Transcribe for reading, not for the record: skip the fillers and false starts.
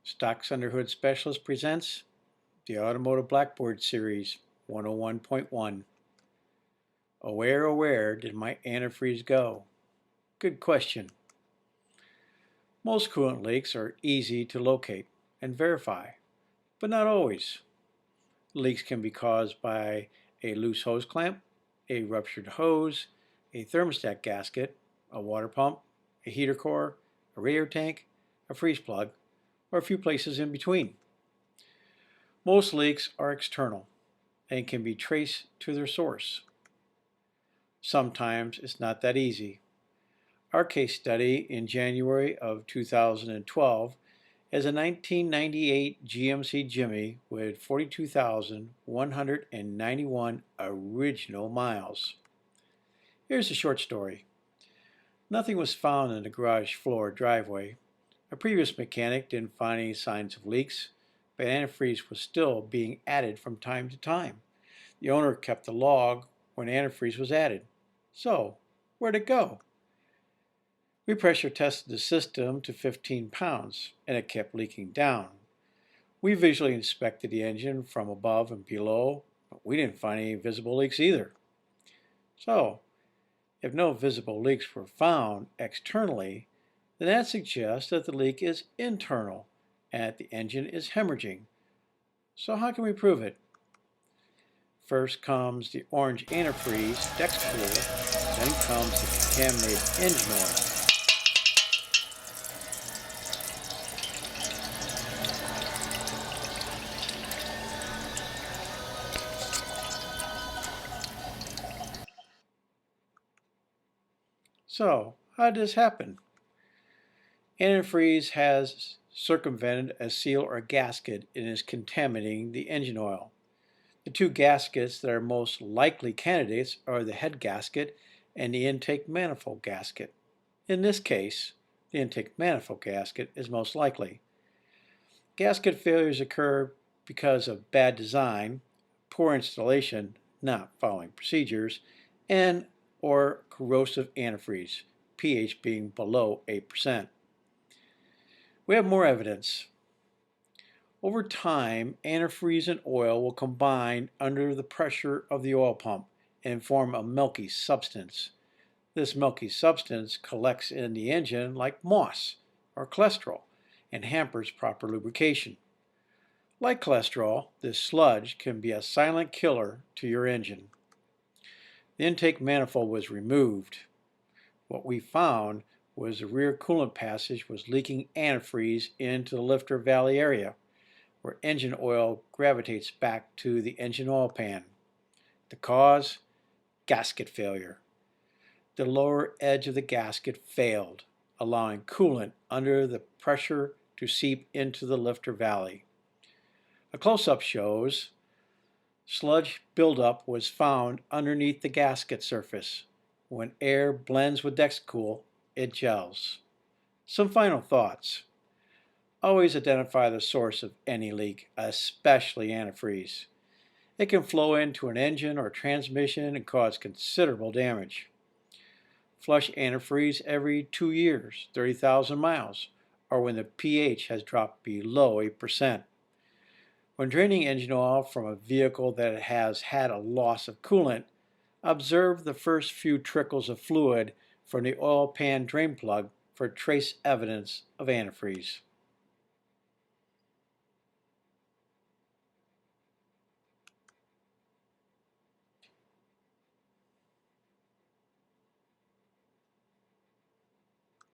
Stocks Under Hood Specialist presents the Automotive Blackboard Series 101.1. Where did my antifreeze go? Good question. Most coolant leaks are easy to locate and verify, but not always. Leaks can be caused by a loose hose clamp, a ruptured hose, a thermostat gasket, a water pump, a heater core, a radiator tank, a freeze plug, or a few places in between. Most leaks are external and can be traced to their source. Sometimes it's not that easy. Our case study in January of 2012 is a 1998 GMC Jimmy with 42,191 original miles. Here's a short story. Nothing was found in the garage floor driveway. A previous mechanic didn't find any signs of leaks, but antifreeze was still being added from time to time. The owner kept a log when antifreeze was added. So, where'd it go? We pressure tested the system to 15 pounds, and it kept leaking down. We visually inspected the engine from above and below, but we didn't find any visible leaks either. So, if no visible leaks were found externally, then that suggests that the leak is internal and that the engine is hemorrhaging. So how can we prove it? First comes the orange antifreeze Dex Cool, then comes the contaminated engine oil. So, how did this happen? Antifreeze has circumvented a seal or gasket and is contaminating the engine oil. The two gaskets that are most likely candidates are the head gasket and the intake manifold gasket. In this case, the intake manifold gasket is most likely. Gasket failures occur because of bad design, poor installation, not following procedures, and or corrosive antifreeze, pH being below 8%. We have more evidence. Over time, antifreeze and oil will combine under the pressure of the oil pump and form a milky substance. This milky substance collects in the engine like moss or cholesterol and hampers proper lubrication. Like cholesterol, this sludge can be a silent killer to your engine. The intake manifold was removed. What we found was the rear coolant passage was leaking antifreeze into the lifter valley area, where engine oil gravitates back to the engine oil pan. The cause? Gasket failure. The lower edge of the gasket failed, allowing coolant under the pressure to seep into the lifter valley. A close-up shows sludge buildup was found underneath the gasket surface. When air blends with Dexcool, it gels. Some final thoughts. Always identify the source of any leak, especially antifreeze. It can flow into an engine or transmission and cause considerable damage. Flush antifreeze every 2 years, 30,000 miles, or when the pH has dropped below 8%. When draining engine oil from a vehicle that has had a loss of coolant, observe the first few trickles of fluid from the oil pan drain plug for trace evidence of antifreeze.